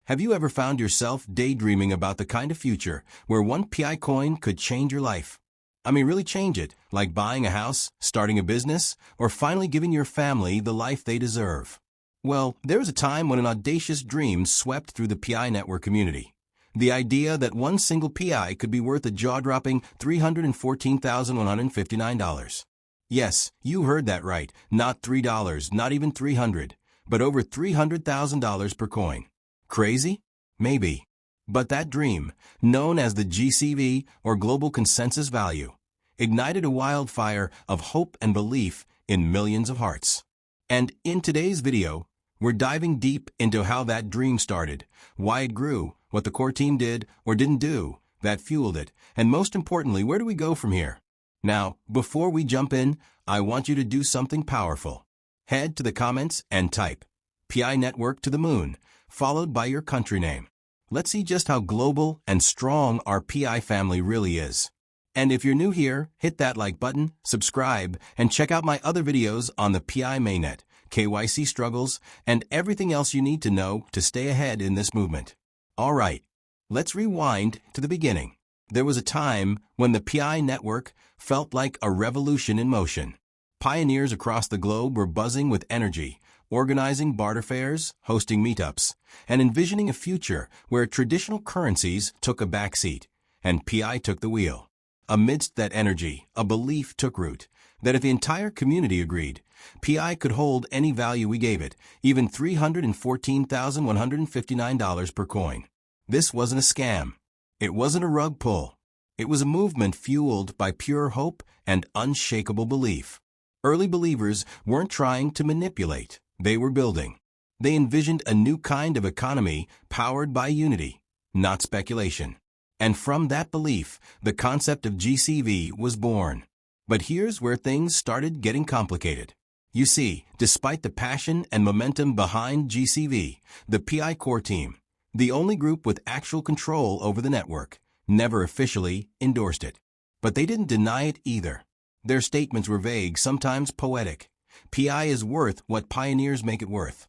Have you ever found yourself daydreaming about the kind of future where one PI coin could change your life? I mean, really change it, like buying a house, starting a business, or finally giving your family the life they deserve. Well, there was a time when an audacious dream swept through the PI network community. The idea that one single PI could be worth a jaw-dropping $314,159. Yes, you heard that right. Not $3, not even $300, but over $300,000 per coin. Crazy? Maybe. But that dream, known as the GCV or Global Consensus Value, ignited a wildfire of hope and belief in millions of hearts. And in today's video, we're diving deep into how that dream started, why it grew, what the core team did or didn't do that fueled it, and most importantly, where do we go from here? Now, before we jump in, I want you to do something powerful. Head to the comments and type PI Network to the moon, followed by your country name. Let's see just how global and strong our PI family really is. And if you're new here, hit that like button, subscribe, and check out my other videos on the PI mainnet, KYC struggles, and everything else you need to know to stay ahead in this movement. All right, let's rewind to the beginning. There was a time when the PI network felt like a revolution in motion. Pioneers across the globe were buzzing with energy, organizing barter fairs, hosting meetups, and envisioning a future where traditional currencies took a backseat and PI took the wheel. Amidst that energy, a belief took root that if the entire community agreed, PI could hold any value we gave it, even $314,159 per coin. This wasn't a scam. It wasn't a rug pull. It was a movement fueled by pure hope and unshakable belief. Early believers weren't trying to manipulate. They were building. They envisioned a new kind of economy powered by unity, not speculation. And from that belief, the concept of GCV was born. But here's where things started getting complicated. You see, despite the passion and momentum behind GCV, the PI core team, the only group with actual control over the network, never officially endorsed it. But they didn't deny it either. Their statements were vague, sometimes poetic. PI is worth what pioneers make it worth.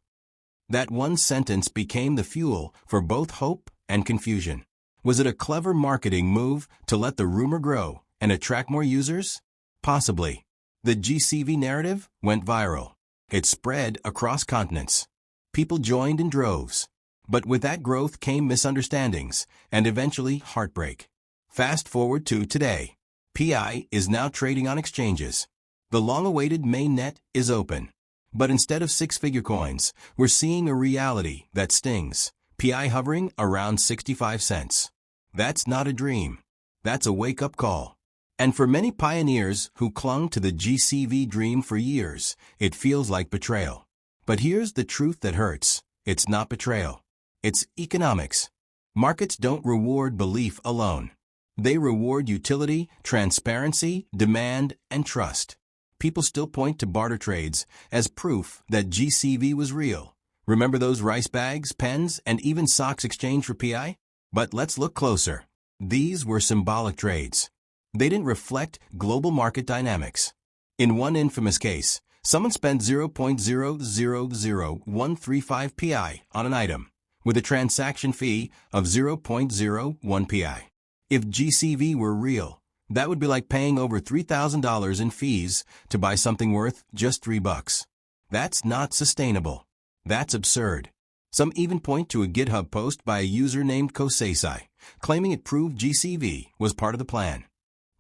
That one sentence became the fuel for both hope and confusion. Was it a clever marketing move to let the rumor grow and attract more users? Possibly. The GCV narrative went viral. It spread across continents. People joined in droves. But with that growth came misunderstandings and eventually heartbreak. Fast forward to today. PI is now trading on exchanges. The long-awaited mainnet is open. But instead of six-figure coins, we're seeing a reality that stings. PI hovering around 65 cents. That's not a dream. That's a wake-up call. And for many pioneers who clung to the GCV dream for years, it feels like betrayal. But here's the truth that hurts. It's not betrayal. It's economics. Markets don't reward belief alone. They reward utility, transparency, demand, and trust. People still point to barter trades as proof that GCV was real. Remember those rice bags, pens, and even socks exchanged for PI? But let's look closer. These were symbolic trades. They didn't reflect global market dynamics. In one infamous case, someone spent 0.000135 PI on an item, with a transaction fee of 0.01 PI. If GCV were real, that would be like paying over $3,000 in fees to buy something worth just $3. That's not sustainable. That's absurd. Some even point to a GitHub post by a user named Kosesai, claiming it proved GCV was part of the plan.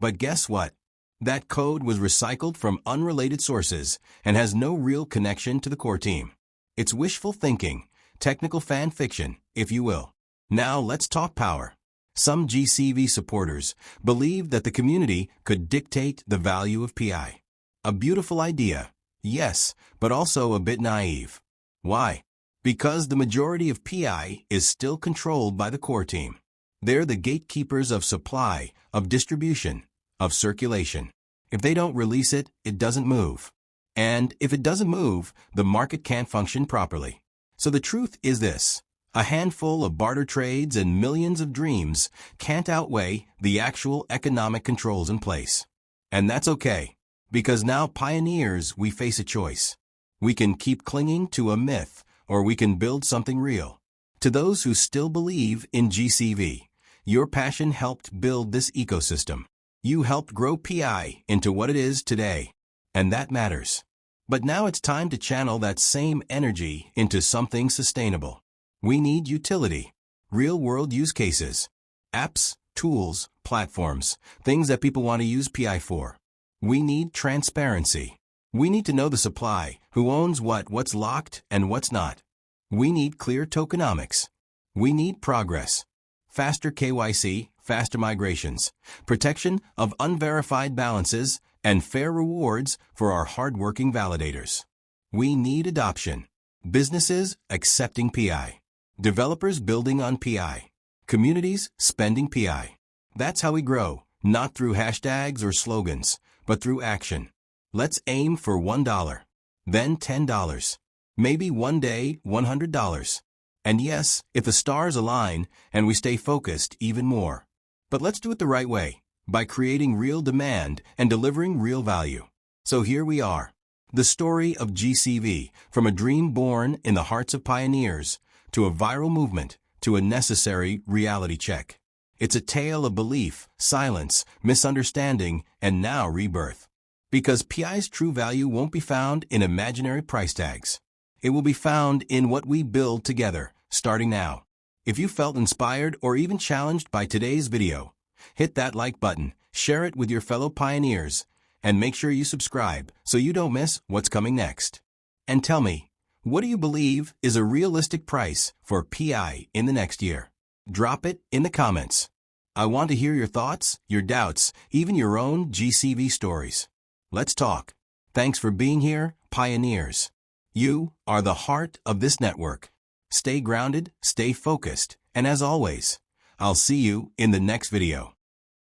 But guess what? That code was recycled from unrelated sources and has no real connection to the core team. It's wishful thinking, technical fan fiction, if you will. Now let's talk power. Some GCV supporters believed that the community could dictate the value of PI. A beautiful idea, yes, but also a bit naive. Why? Because the majority of PI is still controlled by the core team. They're the gatekeepers of supply, of distribution, of circulation. If they don't release it, it doesn't move. And if it doesn't move, the market can't function properly. So the truth is this. A handful of barter trades and millions of dreams can't outweigh the actual economic controls in place. And that's okay, because now pioneers, we face a choice. We can keep clinging to a myth, or we can build something real. To those who still believe in GCV, your passion helped build this ecosystem. You helped grow PI into what it is today, and that matters. But now it's time to channel that same energy into something sustainable. We need utility, real-world use cases, apps, tools, platforms, things that people want to use PI for. We need transparency. We need to know the supply, who owns what, what's locked, and what's not. We need clear tokenomics. We need progress. Faster KYC, faster migrations, protection of unverified balances, and fair rewards for our hardworking validators. We need adoption. Businesses accepting PI. Developers building on PI. Communities spending PI. That's how we grow, not through hashtags or slogans, but through action. Let's aim for $1, then $10, maybe one day $100. And yes, if the stars align and we stay focused, even more. But let's do it the right way, by creating real demand and delivering real value. So here we are, the story of GCV, from a dream born in the hearts of pioneers, to a viral movement, to a necessary reality check. It's a tale of belief, silence, misunderstanding, and now rebirth. Because PI's true value won't be found in imaginary price tags. It will be found in what we build together, starting now. If you felt inspired or even challenged by today's video, hit that like button, share it with your fellow pioneers, and make sure you subscribe so you don't miss what's coming next. And tell me, what do you believe is a realistic price for PI in the next year? Drop it in the comments. I want to hear your thoughts, your doubts, even your own GCV stories. Let's talk. Thanks for being here, pioneers. You are the heart of this network. Stay grounded, stay focused, and as always, I'll see you in the next video.